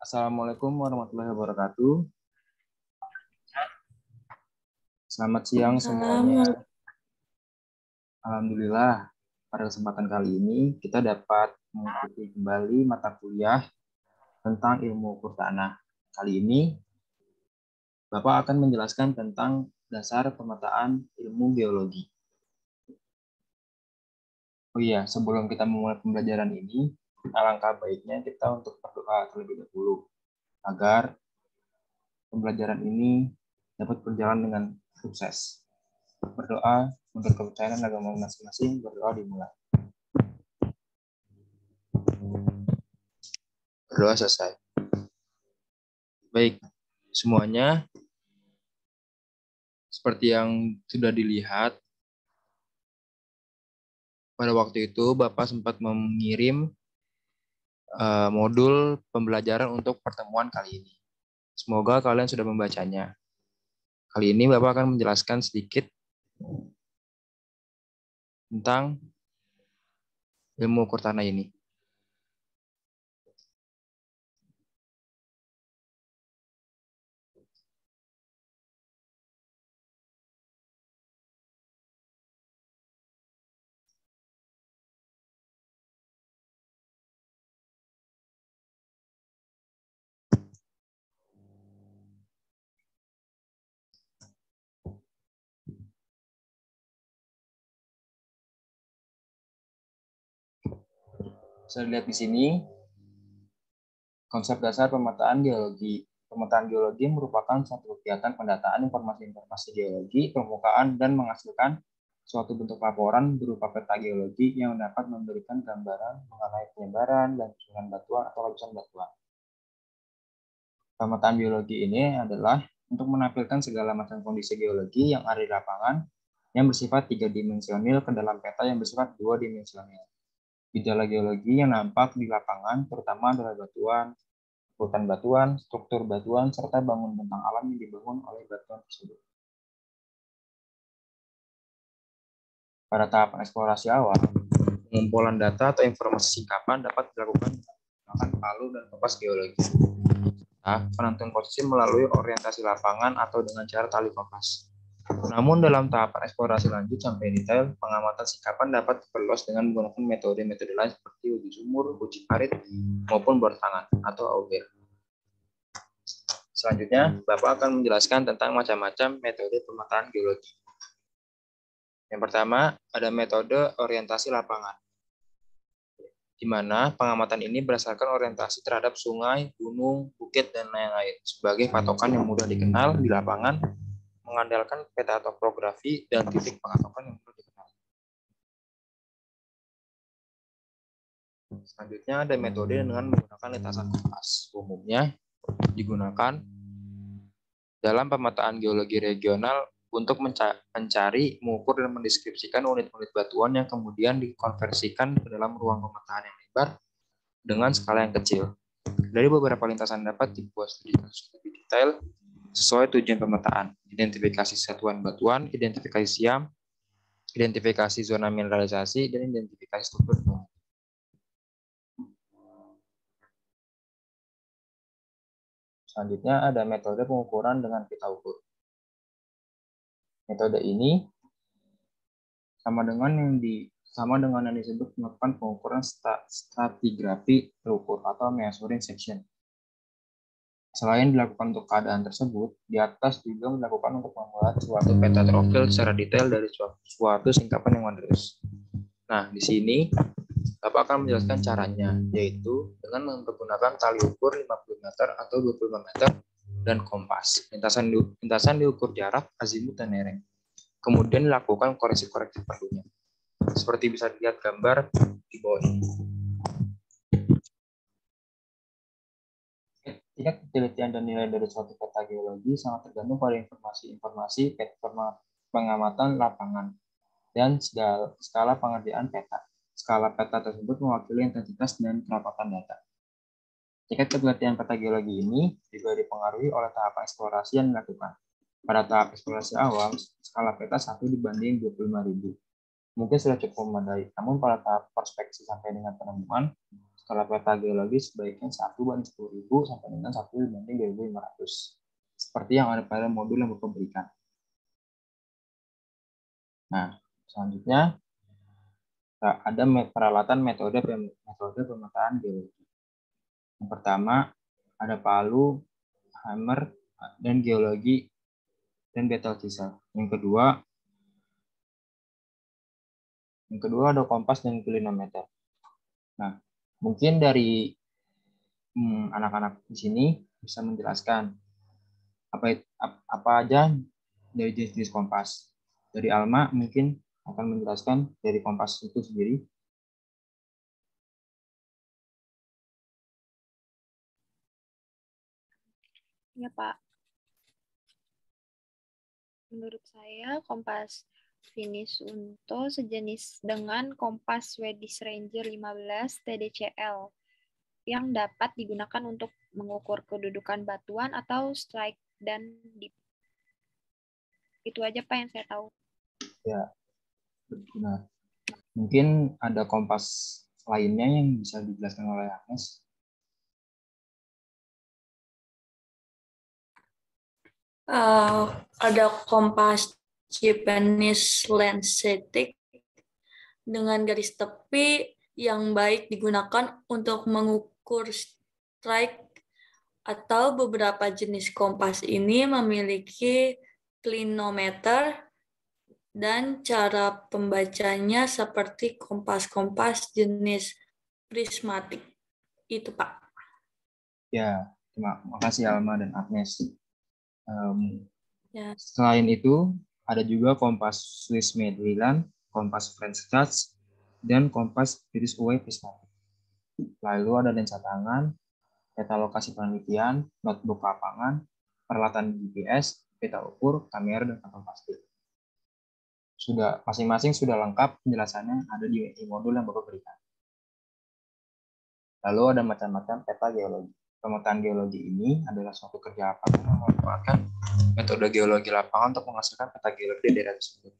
Assalamualaikum warahmatullahi wabarakatuh. Selamat siang semuanya. Alhamdulillah, pada kesempatan kali ini kita dapat mengikuti kembali mata kuliah tentang ilmu ukur tanah. Kali ini Bapak akan menjelaskan tentang dasar pemetaan ilmu geologi. Oh iya, sebelum kita memulai pembelajaran ini, alangkah baiknya kita untuk berdoa terlebih dahulu agar pembelajaran ini dapat berjalan dengan sukses. Berdoa untuk kepercayaan agama masing-masing, berdoa dimulai. Berdoa selesai. Baik, semuanya seperti yang sudah dilihat, pada waktu itu Bapak sempat mengirim modul pembelajaran untuk pertemuan kali ini. Semoga kalian sudah membacanya. Kali ini Bapak akan menjelaskan sedikit tentang ilmu ukur tanah ini. Bisa dilihat di sini konsep dasar pemetaan geologi. Pemetaan geologi merupakan suatu kegiatan pendataan informasi-informasi geologi permukaan dan menghasilkan suatu bentuk laporan berupa peta geologi yang dapat memberikan gambaran mengenai penyebaran dan susunan batuan atau lapisan batuan. Pemetaan geologi ini adalah untuk menampilkan segala macam kondisi geologi yang ada di lapangan yang bersifat 3-dimensional ke dalam peta yang bersifat 2-dimensional. Gejala geologi yang nampak di lapangan terutama adalah batuan, urutan batuan, struktur batuan, serta bangun bentang alam yang dibangun oleh batuan tersebut. Pada tahapan eksplorasi awal, pengumpulan data atau informasi singkapan dapat dilakukan menggunakan palu dan kompas geologi. Penentuan posisi melalui orientasi lapangan atau dengan cara tali kompas. Namun dalam tahapan eksplorasi lanjut sampai detail, pengamatan singkapan dapat diperluas dengan menggunakan metode-metode lain seperti uji sumur, uji parit, maupun bor tangan atau auger. Selanjutnya, Bapak akan menjelaskan tentang macam-macam metode pemetaan geologi. Yang pertama, ada metode orientasi lapangan, di mana pengamatan ini berdasarkan orientasi terhadap sungai, gunung, bukit, dan lain-lain sebagai patokan yang mudah dikenal di lapangan, mengandalkan peta topografi dan titik pengatokan yang mudah dikenal. Selanjutnya ada metode dengan menggunakan lintasan kompas. Umumnya digunakan dalam pemetaan geologi regional untuk mencari, mengukur, dan mendeskripsikan unit-unit batuan yang kemudian dikonversikan ke dalam ruang pemetaan yang lebar dengan skala yang kecil. Dari beberapa lintasan dapat dibuat studi kasus lebih detail sesuai tujuan pemetaan, identifikasi satuan batuan, identifikasi siam, identifikasi zona mineralisasi, dan identifikasi struktur bangunan. Selanjutnya ada metode pengukuran dengan pita ukur. Metode ini sama dengan yang disebut melakukan pengukuran stratigrafi terukur atau measuring section. Selain dilakukan untuk keadaan tersebut, di atas juga dilakukan untuk membuat suatu peta profil secara detail dari suatu singkapan yang menerus. Nah, di sini Bapak akan menjelaskan caranya, yaitu dengan menggunakan tali ukur 50 meter atau 25 meter dan kompas. Lintasan diukur jarak, azimut, dan lereng. Kemudian dilakukan koreksi-koreksi perlunya. Seperti bisa dilihat gambar di bawah ini. Tingkat ketelitian dan nilai dari suatu peta geologi sangat tergantung pada informasi-informasi pengamatan lapangan dan skala pengerjaan peta. Skala peta tersebut mewakili intensitas dan kerapatan data. Tingkat ketelitian peta geologi ini juga dipengaruhi oleh tahap eksplorasi yang dilakukan. Pada tahap eksplorasi awal, skala peta 1 dibanding 25.000. Mungkin sudah cukup memadai, namun pada tahap prospeksi sampai dengan penemuan, skala peta geologi sebaiknya 1/10.000 sampai dengan 1/2.500. Seperti yang ada pada modul yang Bapak berikan. Nah, selanjutnya ada peralatan metode pemetaan geologi. Yang pertama, ada palu, hammer, dan geologi, dan betel chisel. Yang kedua ada kompas dan klinometer. Nah, mungkin dari anak-anak di sini bisa menjelaskan apa aja dari jenis-jenis kompas. Dari Alma mungkin akan menjelaskan dari kompas itu sendiri. Ya, Pak. Menurut saya, kompas Finis Unto sejenis dengan kompas Swedish Ranger 15 TDCL yang dapat digunakan untuk mengukur kedudukan batuan atau strike dan dip. Itu aja, Pak, yang saya tahu. Ya, benar. Mungkin ada kompas lainnya yang bisa dijelaskan oleh Agnes. Ada kompas Japanese Landscape dengan garis tepi yang baik digunakan untuk mengukur strike, atau beberapa jenis kompas ini memiliki klinometer dan cara pembacanya seperti kompas-kompas jenis prismatik. Itu, Pak. Ya, terima kasih Alma dan Agnes. Ya. Selain itu, ada juga kompas Swiss Medliland, kompas French Dutch, dan kompas British Wave prismatik. Lalu ada lensa tangan, peta lokasi penelitian, notebook lapangan, peralatan GPS, peta ukur, kamera, dan kantong plastik. Masing-masing sudah lengkap penjelasannya ada di modul yang Bapak berikan. Lalu ada macam-macam peta geologi. Pemetaan geologi ini adalah suatu kerja lapangan yang memanfaatkan metode geologi lapangan untuk menghasilkan peta geologi di daerah tersebut.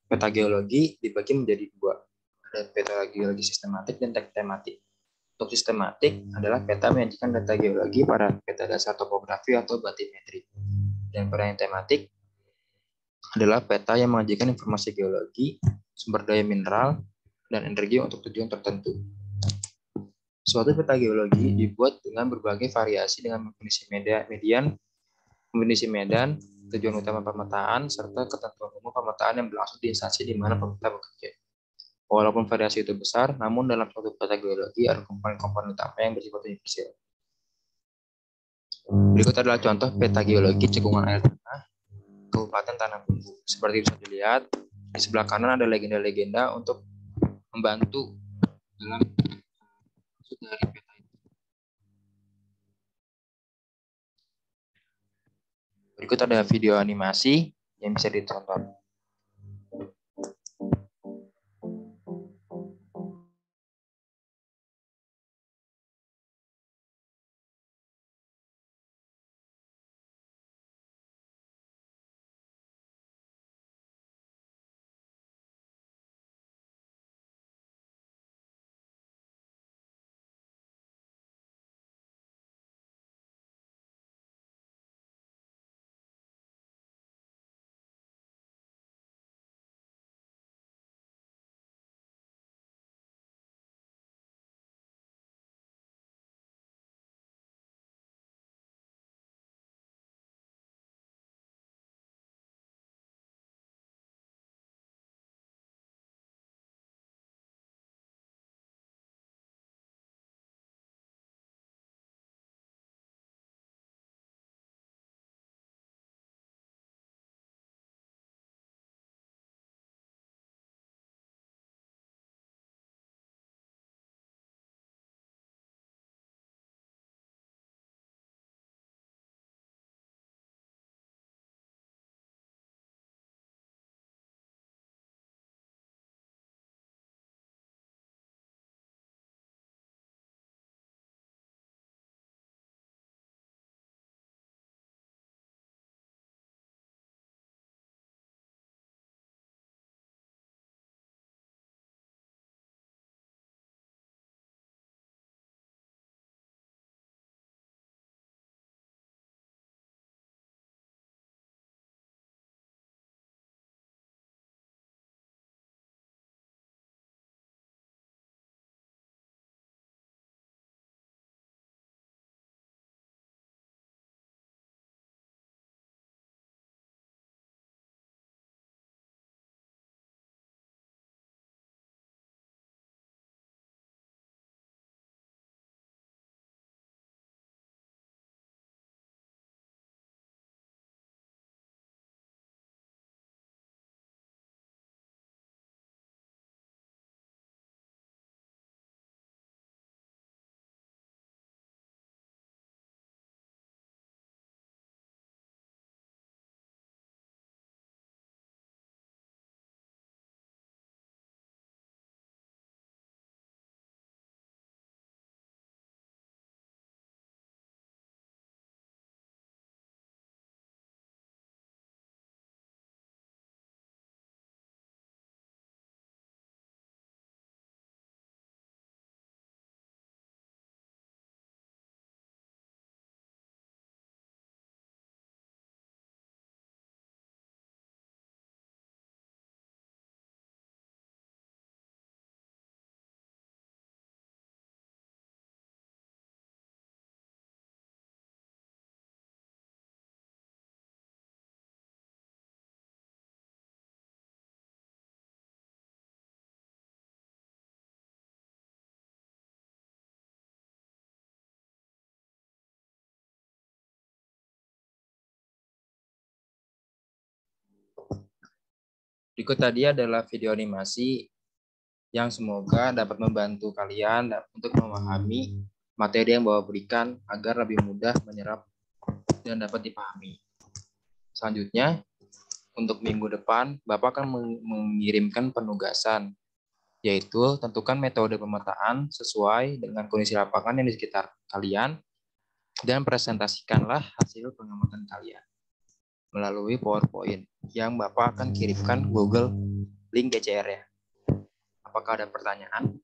Peta geologi dibagi menjadi dua, ada peta geologi sistematik dan tematik. Untuk sistematik adalah peta menyajikan data geologi pada peta dasar topografi atau batimetri. Dan pada yang tematik adalah peta yang menyajikan informasi geologi, sumber daya mineral, dan energi untuk tujuan tertentu. Suatu peta geologi dibuat dengan berbagai variasi dengan definisi medan, tujuan utama pemetaan, serta ketentuan umum pemetaan yang berlangsung di instansi di mana pemeta bekerja. Walaupun variasi itu besar, namun dalam suatu peta geologi ada komponen-komponen utama yang bersifat universal. Berikut adalah contoh peta geologi cekungan air tanah Kabupaten Tanah Bumbu. Seperti bisa dilihat, di sebelah kanan ada legenda-legenda untuk membantu dalam maksud dari peta itu. Berikut ada video animasi yang bisa ditonton. Berikut tadi adalah video animasi yang semoga dapat membantu kalian untuk memahami materi yang Bapak berikan agar lebih mudah menyerap dan dapat dipahami. Selanjutnya, untuk minggu depan, Bapak akan mengirimkan penugasan, yaitu tentukan metode pemetaan sesuai dengan kondisi lapangan yang di sekitar kalian dan presentasikanlah hasil pengamatan kalian melalui PowerPoint yang Bapak akan kirimkan Google link GCR-nya. Apakah ada pertanyaan?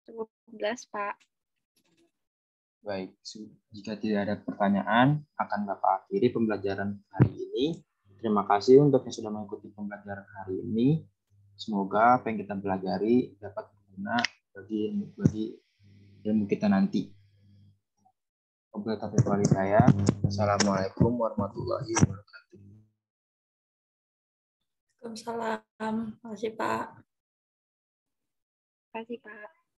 Cukup jelas, Pak. Baik, jika tidak ada pertanyaan, akan Bapak akhiri pembelajaran hari ini. Terima kasih untuk yang sudah mengikuti pembelajaran hari ini. Semoga apa yang kita pelajari dapat berguna bagi ilmu kita nanti. Wabillahi taufiq saya. Assalamualaikum warahmatullahi wabarakatuh. Waalaikumsalam. Terima kasih, Pak. Terima kasih, Pak.